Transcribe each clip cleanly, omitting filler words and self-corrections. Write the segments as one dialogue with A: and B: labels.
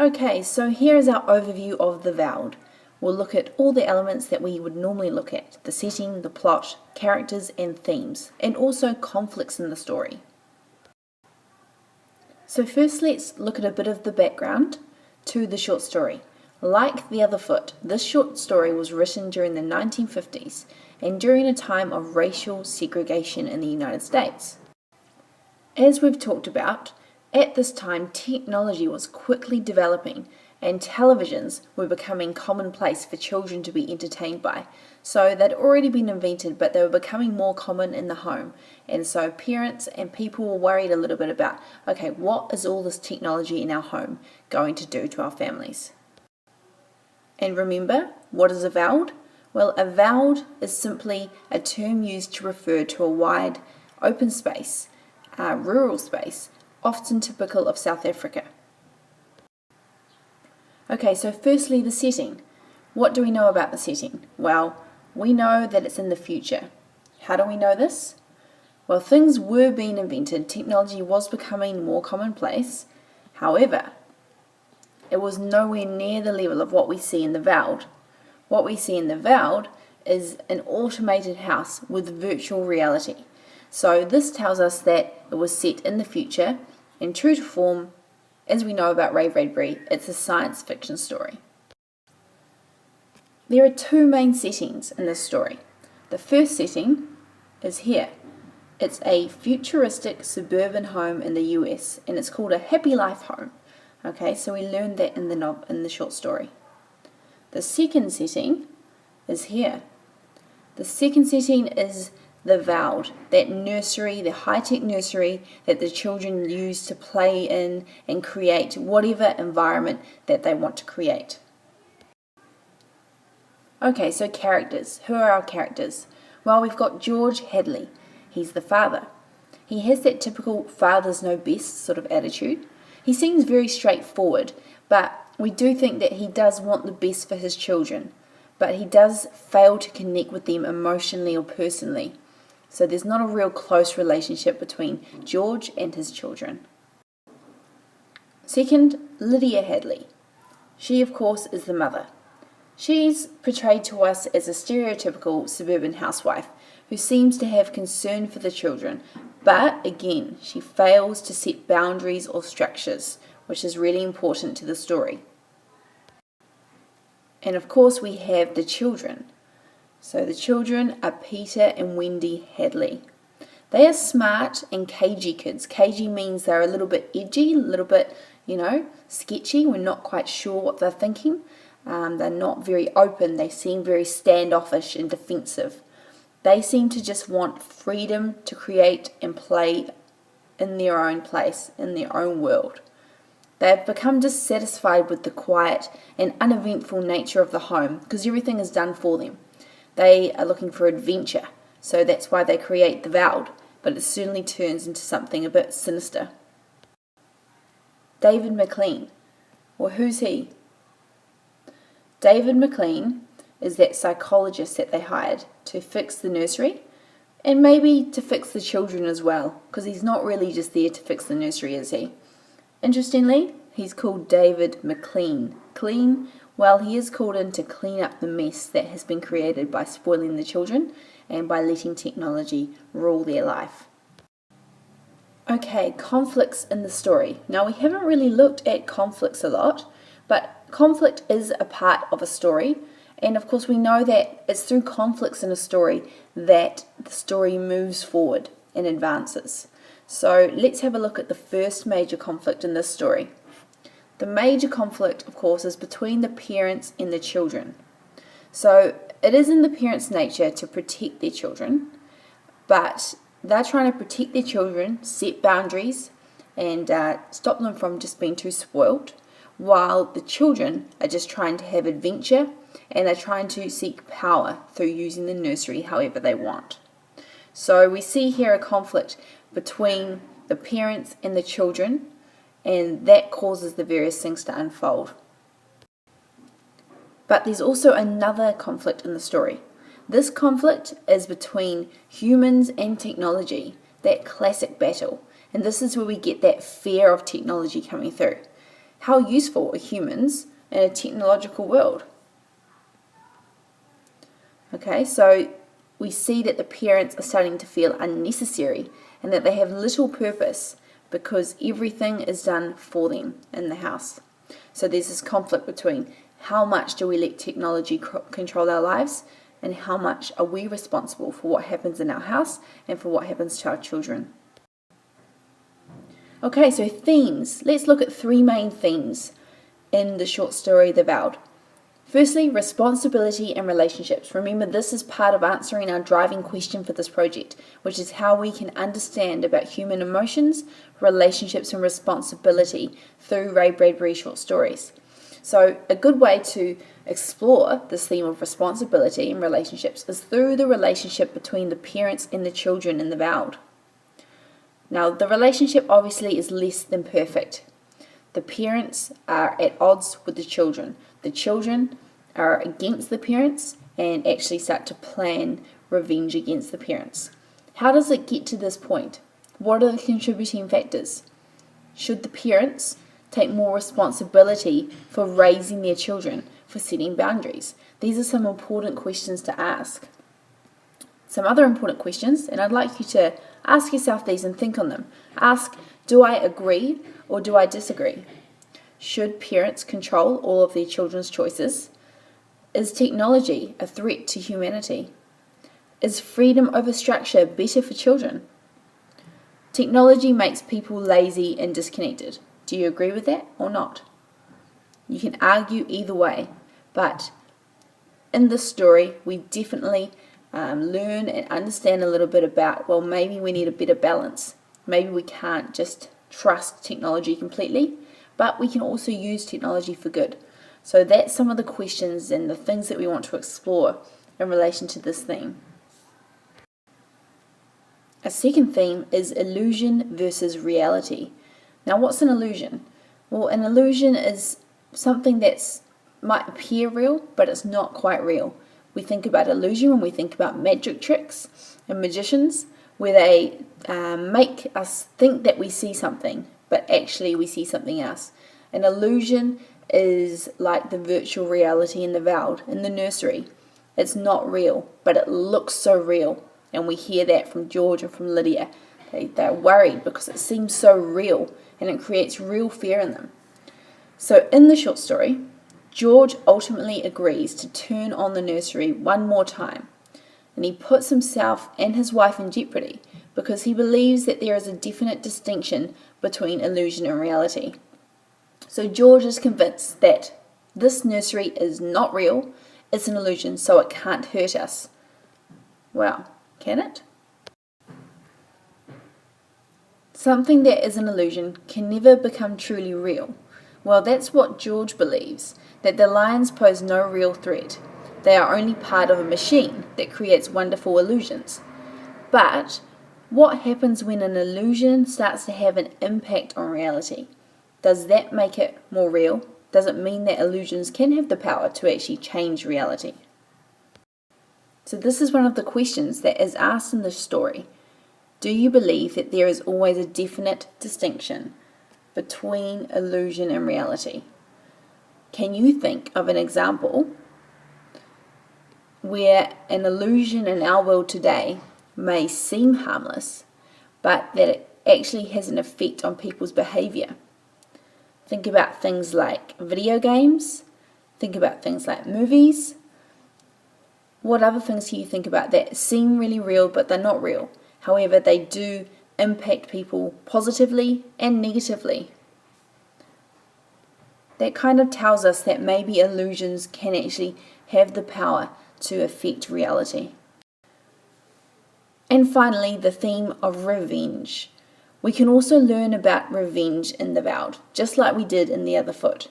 A: Okay, so here is our overview of the Veldt. We'll look at all the elements that we would normally look at: the setting, the plot, characters and themes, and also conflicts in the story. So first let's look at a bit of the background to the short story. Like The Other Foot, this short story was written during the 1950s and during a time of racial segregation in the United States. As we've talked about, at this time technology was quickly developing and televisions were becoming commonplace for children to be entertained by. So they'd already been invented, but they were becoming more common in the home. And so parents and people were worried a little bit about, okay, what is all this technology in our home going to do to our families? And remember, what is a Veldt? Well, a Veldt is simply a term used to refer to a wide, open space, rural space, often typical of South Africa. Okay, so firstly, the setting. What do we know about the setting? Well, we know that it's in the future. How do we know this? Well, things were being invented, technology was becoming more commonplace. However, it was nowhere near the level of what we see in the Veldt. What we see in the Veldt is an automated house with virtual reality. So this tells us that it was set in the future, and true to form, as we know about Ray Bradbury, it's a science fiction story. There are two main settings in this story. The first setting is here. It's a futuristic suburban home in the US, and it's called a happy life home. Okay, so we learned that in the short story. The second setting is here. The second setting is the Veldt, that nursery, the high-tech nursery that the children use to play in and create whatever environment that they want to create. Okay, so characters. Who are our characters? Well, we've got George Hadley. He's the father. He has that typical fathers know best sort of attitude. He seems very straightforward, but we do think that he does want the best for his children, but he does fail to connect with them emotionally or personally. So there's not a real close relationship between George and his children. Second, Lydia Hadley. She, of course, is the mother. She's portrayed to us as a stereotypical suburban housewife who seems to have concern for the children, but again, she fails to set boundaries or structures, which is really important to the story. And of course, we have the children. So the children are Peter and Wendy Hadley. They are smart and cagey kids. Cagey means they're a little bit edgy, a little bit, sketchy. We're not quite sure what they're thinking. They're not very open. They seem very standoffish and defensive. They seem to just want freedom to create and play in their own place, in their own world. They have become dissatisfied with the quiet and uneventful nature of the home because everything is done for them. They are looking for adventure, so that's why they create the Veldt, but it certainly turns into something a bit sinister. David McLean. Well, who's he? David McLean is that psychologist that they hired to fix the nursery and maybe to fix the children as well, because he's not really just there to fix the nursery, is he? Interestingly, he's called David McLean. Clean? Well, he is called in to clean up the mess that has been created by spoiling the children and by letting technology rule their life. Okay, conflicts in the story. Now, we haven't really looked at conflicts a lot, but conflict is a part of a story. And of course, we know that it's through conflicts in a story that the story moves forward and advances. So let's have a look at the first major conflict in this story. The major conflict, of course, is between the parents and the children. So it is in the parents' nature to protect their children, but they're trying to protect their children, set boundaries, and stop them from just being too spoiled, while the children are just trying to have adventure and they're trying to seek power through using the nursery however they want. So we see here a conflict between the parents and the children, and that causes the various things to unfold. But there's also another conflict in the story. This conflict is between humans and technology, that classic battle, and this is where we get that fear of technology coming through. How useful are humans in a technological world? Okay, so we see that the parents are starting to feel unnecessary and that they have little purpose because everything is done for them in the house. So there's this conflict between how much do we let technology control our lives and how much are we responsible for what happens in our house and for what happens to our children. Okay, so themes. Let's look at 3 main themes in the short story, The Veldt. Firstly, responsibility and relationships. Remember, this is part of answering our driving question for this project, which is how we can understand about human emotions, relationships, and responsibility through Ray Bradbury short stories. So a good way to explore this theme of responsibility and relationships is through the relationship between the parents and the children in The Veldt. Now, the relationship obviously is less than perfect. The parents are at odds with the children. The children are against the parents and actually start to plan revenge against the parents. How does it get to this point? What are the contributing factors? Should the parents take more responsibility for raising their children, for setting boundaries? These are some important questions to ask. Some other important questions, and I'd like you to ask yourself these and think on them. Ask, do I agree or do I disagree? Should parents control all of their children's choices? Is technology a threat to humanity? Is freedom over structure better for children? Technology makes people lazy and disconnected. Do you agree with that or not? You can argue either way, but in this story, we definitely learn and understand a little bit about, well, maybe we need a better balance. Maybe we can't just trust technology completely, but we can also use technology for good. So that's some of the questions and the things that we want to explore in relation to this theme. A second theme is illusion versus reality. Now, what's an illusion? Well, an illusion is something that might appear real, but it's not quite real. We think about illusion when we think about magic tricks and magicians, where they make us think that we see something, but actually we see something else. An illusion is like the virtual reality in the Veldt, in the nursery. It's not real, but it looks so real. And we hear that from George and from Lydia. They're worried because it seems so real and it creates real fear in them. So in the short story, George ultimately agrees to turn on the nursery one more time. And he puts himself and his wife in jeopardy because he believes that there is a definite distinction between illusion and reality. So George is convinced that this nursery is not real, it's an illusion, so it can't hurt us. Well, can it? Something that is an illusion can never become truly real. Well, that's what George believes, that the lions pose no real threat. They are only part of a machine that creates wonderful illusions. But what happens when an illusion starts to have an impact on reality? Does that make it more real? Does it mean that illusions can have the power to actually change reality? So this is one of the questions that is asked in this story. Do you believe that there is always a definite distinction between illusion and reality? Can you think of an example where an illusion in our world today may seem harmless, but that it actually has an effect on people's behavior? Think about things like video games. Think about things like movies. What other things do you think about that seem really real, but they're not real? However, they do impact people positively and negatively. That kind of tells us that maybe illusions can actually have the power to affect reality. And finally, the theme of revenge. We can also learn about revenge in the Veldt, just like we did in the other foot.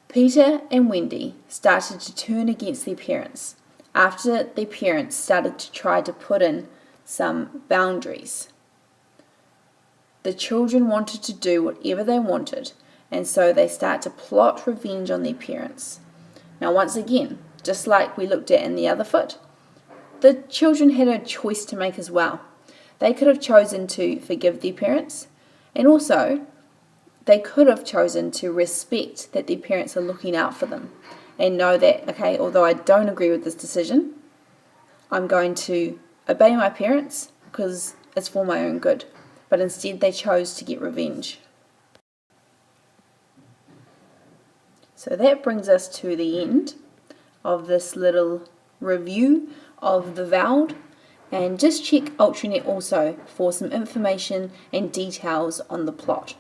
A: Peter and Wendy started to turn against their parents after their parents started to try to put in some boundaries. The children wanted to do whatever they wanted, and so they start to plot revenge on their parents. Now, once again, just like we looked at in the other foot, the children had a choice to make as well. They could have chosen to forgive their parents and also they could have chosen to respect that their parents are looking out for them and know that, okay, although I don't agree with this decision, I'm going to obey my parents because it's for my own good. But instead they chose to get revenge. So that brings us to the end of this little review of the Veldt. And just check Ultranet also for some information and details on the plot.